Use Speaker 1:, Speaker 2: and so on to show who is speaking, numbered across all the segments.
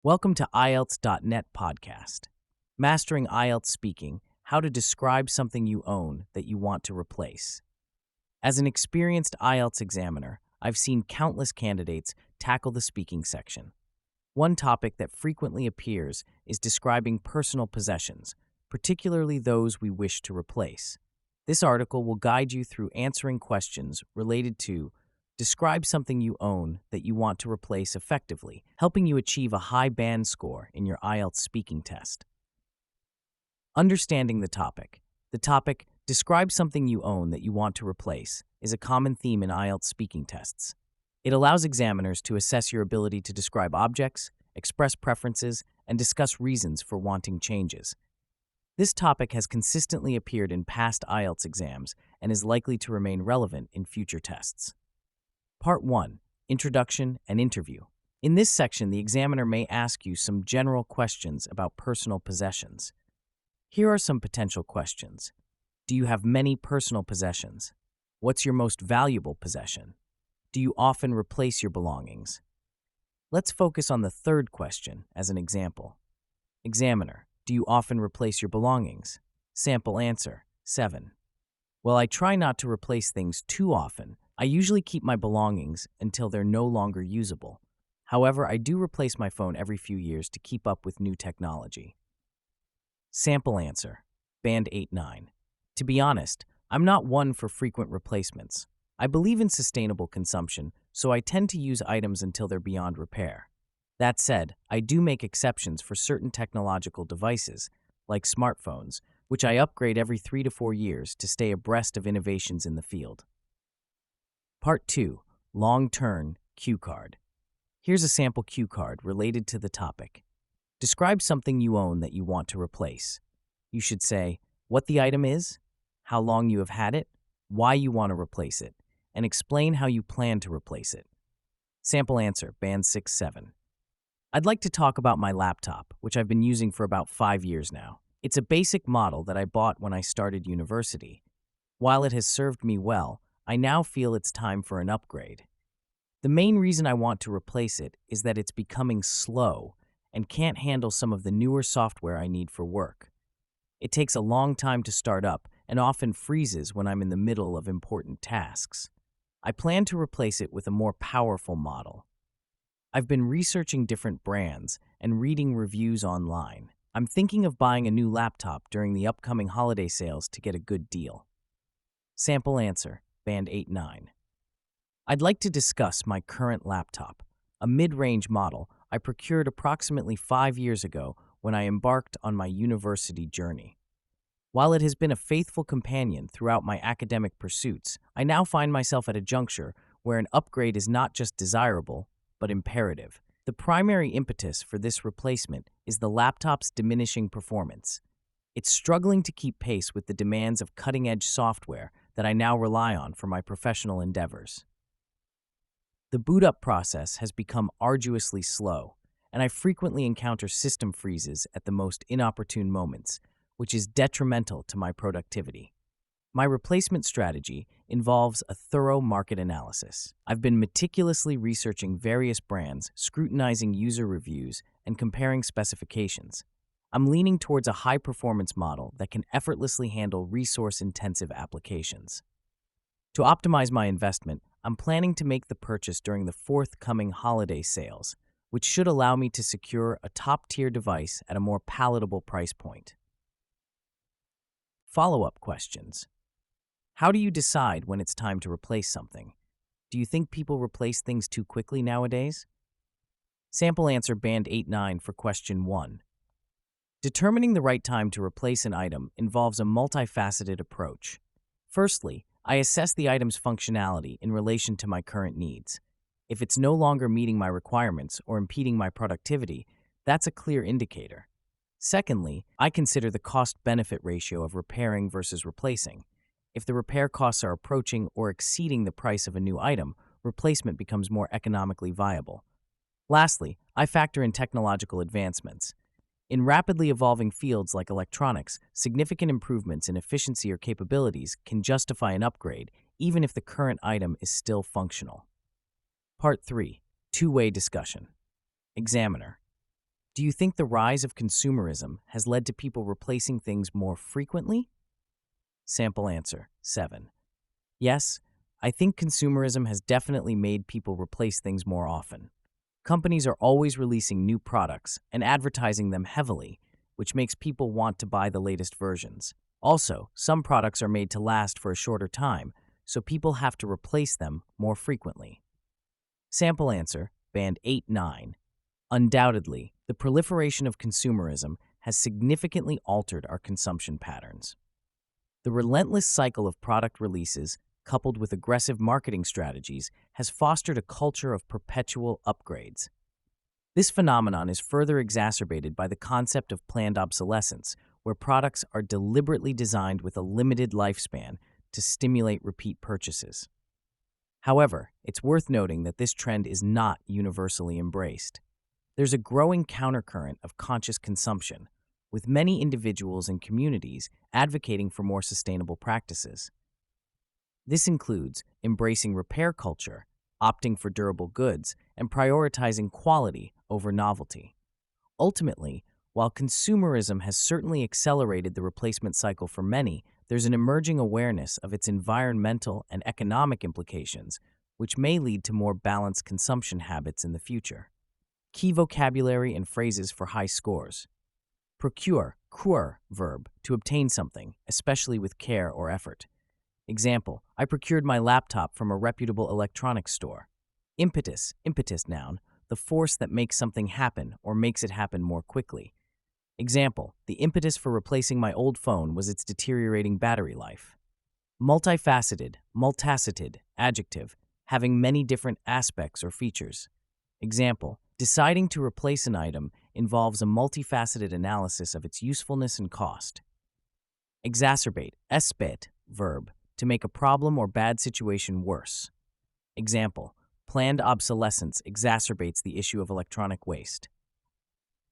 Speaker 1: Welcome to IELTS.net podcast. Mastering IELTS Speaking, how to describe something you own that you want to replace. As an experienced IELTS examiner, I've seen countless candidates tackle the speaking section. One topic that frequently appears is describing personal possessions, particularly those we wish to replace. This article will guide you through answering questions related to describe something you own that you want to replace effectively, helping you achieve a high band score in your IELTS speaking test. Understanding the topic. The topic, describe something you own that you want to replace, is a common theme in IELTS speaking tests. It allows examiners to assess your ability to describe objects, express preferences, and discuss reasons for wanting changes. This topic has consistently appeared in past IELTS exams and is likely to remain relevant in future tests. Part 1. Introduction and Interview. In this section, the examiner may ask you some general questions about personal possessions. Here are some potential questions. Do you have many personal possessions? What's your most valuable possession? Do you often replace your belongings? Let's focus on the third question as an example. Examiner, do you often replace your belongings? Sample answer, 7. Well, I try not to replace things too often. I usually keep my belongings until they're no longer usable. However, I do replace my phone every few years to keep up with new technology. Sample answer, band 8-9. To be honest, I'm not one for frequent replacements. I believe in sustainable consumption, so I tend to use items until they're beyond repair. That said, I do make exceptions for certain technological devices, like smartphones, which I upgrade every 3 to 4 years to stay abreast of innovations in the field. Part 2. Long-term cue card. Here's a sample cue card related to the topic. Describe something you own that you want to replace. You should say what the item is, how long you have had it, why you want to replace it, and explain how you plan to replace it. Sample answer, band 6-7. I'd like to talk about my laptop, which I've been using for about 5 years now. It's a basic model that I bought when I started university. While it has served me well, I now feel it's time for an upgrade. The main reason I want to replace it is that it's becoming slow and can't handle some of the newer software I need for work. It takes a long time to start up and often freezes when I'm in the middle of important tasks. I plan to replace it with a more powerful model. I've been researching different brands and reading reviews online. I'm thinking of buying a new laptop during the upcoming holiday sales to get a good deal. Sample answer, band 8-9. I'd like to discuss my current laptop, a mid-range model I procured approximately 5 years ago when I embarked on my university journey. While it has been a faithful companion throughout my academic pursuits, I now find myself at a juncture where an upgrade is not just desirable, but imperative. The primary impetus for this replacement is the laptop's diminishing performance. It's struggling to keep pace with the demands of cutting-edge software that I now rely on for my professional endeavors. The boot-up process has become arduously slow, and I frequently encounter system freezes at the most inopportune moments, which is detrimental to my productivity. My replacement strategy involves a thorough market analysis. I've been meticulously researching various brands, scrutinizing user reviews, and comparing specifications. I'm leaning towards a high-performance model that can effortlessly handle resource-intensive applications. To optimize my investment, I'm planning to make the purchase during the forthcoming holiday sales, which should allow me to secure a top-tier device at a more palatable price point. Follow-up questions. How do you decide when it's time to replace something? Do you think people replace things too quickly nowadays? Sample answer, band 8-9 for question 1. Determining the right time to replace an item involves a multifaceted approach. Firstly, I assess the item's functionality in relation to my current needs. If it's no longer meeting my requirements or impeding my productivity, that's a clear indicator. Secondly, I consider the cost-benefit ratio of repairing versus replacing. If the repair costs are approaching or exceeding the price of a new item, replacement becomes more economically viable. Lastly, I factor in technological advancements. In rapidly evolving fields like electronics, significant improvements in efficiency or capabilities can justify an upgrade, even if the current item is still functional. Part 3. Two-way discussion. Examiner. Do you think the rise of consumerism has led to people replacing things more frequently? Sample answer 7. Yes, I think consumerism has definitely made people replace things more often. Companies are always releasing new products and advertising them heavily, which makes people want to buy the latest versions. Also, some products are made to last for a shorter time, so people have to replace them more frequently. Sample answer, band 8-9. Undoubtedly, the proliferation of consumerism has significantly altered our consumption patterns. The relentless cycle of product releases, coupled with aggressive marketing strategies, has fostered a culture of perpetual upgrades. This phenomenon is further exacerbated by the concept of planned obsolescence, where products are deliberately designed with a limited lifespan to stimulate repeat purchases. However, it's worth noting that this trend is not universally embraced. There's a growing countercurrent of conscious consumption, with many individuals and communities advocating for more sustainable practices. This includes embracing repair culture, opting for durable goods, and prioritizing quality over novelty. Ultimately, while consumerism has certainly accelerated the replacement cycle for many, there's an emerging awareness of its environmental and economic implications, which may lead to more balanced consumption habits in the future. Key vocabulary and phrases for high scores. Procure, verb, to obtain something, especially with care or effort. Example, I procured my laptop from a reputable electronics store. Impetus, noun, the force that makes something happen or makes it happen more quickly. Example, the impetus for replacing my old phone was its deteriorating battery life. Multifaceted, adjective, having many different aspects or features. Example, deciding to replace an item involves a multifaceted analysis of its usefulness and cost. Exacerbate, verb, to make a problem or bad situation worse. Example, planned obsolescence exacerbates the issue of electronic waste.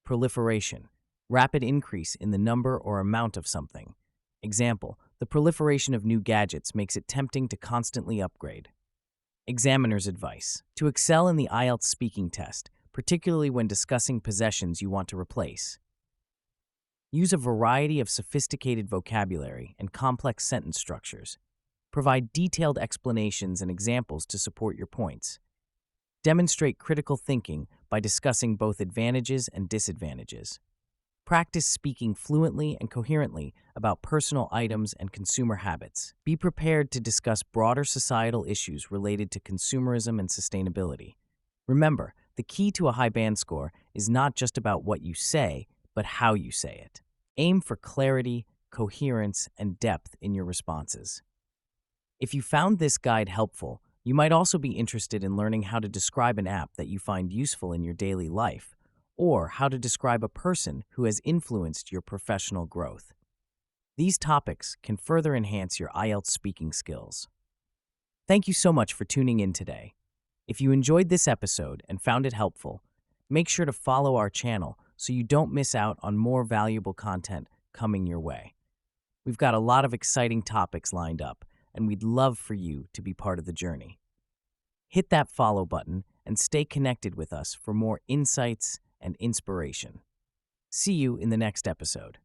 Speaker 1: Proliferation, rapid increase in the number or amount of something. Example, the proliferation of new gadgets makes it tempting to constantly upgrade. Examiner's advice, to excel in the IELTS speaking test, particularly when discussing possessions you want to replace. Use a variety of sophisticated vocabulary and complex sentence structures. Provide detailed explanations and examples to support your points. Demonstrate critical thinking by discussing both advantages and disadvantages. Practice speaking fluently and coherently about personal items and consumer habits. Be prepared to discuss broader societal issues related to consumerism and sustainability. Remember, the key to a high band score is not just about what you say, but how you say it. Aim for clarity, coherence, and depth in your responses. If you found this guide helpful, you might also be interested in learning how to describe an app that you find useful in your daily life, or how to describe a person who has influenced your professional growth. These topics can further enhance your IELTS speaking skills. Thank you so much for tuning in today. If you enjoyed this episode and found it helpful, make sure to follow our channel so you don't miss out on more valuable content coming your way. We've got a lot of exciting topics lined up, and we'd love for you to be part of the journey. Hit that follow button and stay connected with us for more insights and inspiration. See you in the next episode.